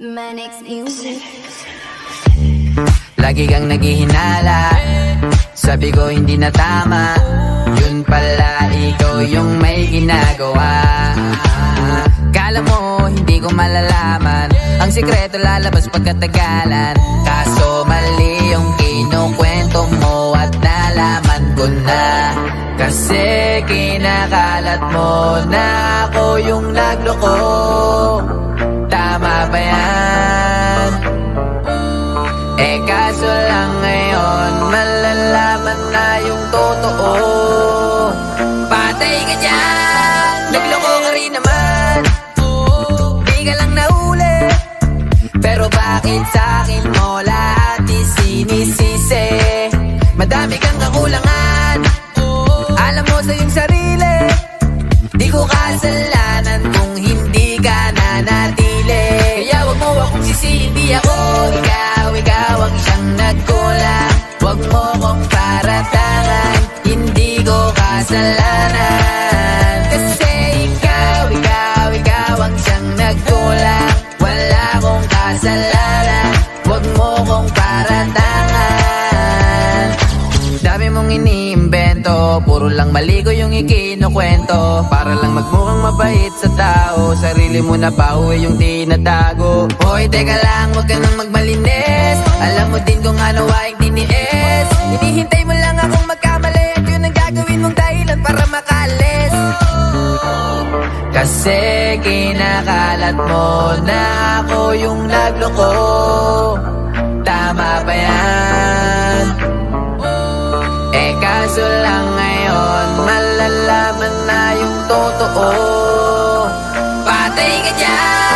Manix Music. Lagi kang naghihinala, sabi ko hindi na tama. Yun pala ikaw yung may ginagawa. Kala mo hindi ko malalaman, ang sikreto lalabas pagkatagalan. Kaso mali yung kinukwento mo at nalaman ko na. Kasi kinakalat mo na ako yung nagloko. Tama ba yan? Eh kaso lang ngayon malalaman na yung totoo. Patay ka dyan, nagloko ka rin naman. Di ka lang nahuli, pero bakit sa'kin mo lahat isinisisi? Madami kang kakulangan, alam mo sa iyong sarili. Di ko kasalanan kung hindi ka nanatili. Kaya wag mo akong sisihin, di ako ikaw ang siyang nagkulang. Wag mo kong paratangan, hindi ko kasalanan. Kasi ikaw ang siyang nagkulang. Wala kong kasalanan, wag mo kong paratangan. Dami mong iniimbento, puro lang mali ko yung ikinukwento. Para lang magmukhang mabait sa tao, sarili mo na pauwi yung tinatago. Hoy, teka lang, wag ka nang magmalinis. Alam mo din kung ano aking tiniis. Hinihintay mo lang akong magkamali at yun ang gagawin mong dahilan para makalis. Kasi kinakalat mo na ako yung nagloko. Tama ba yan? Eh kaso lang ngayon malalaman na yung totoo. Patay ka dyan,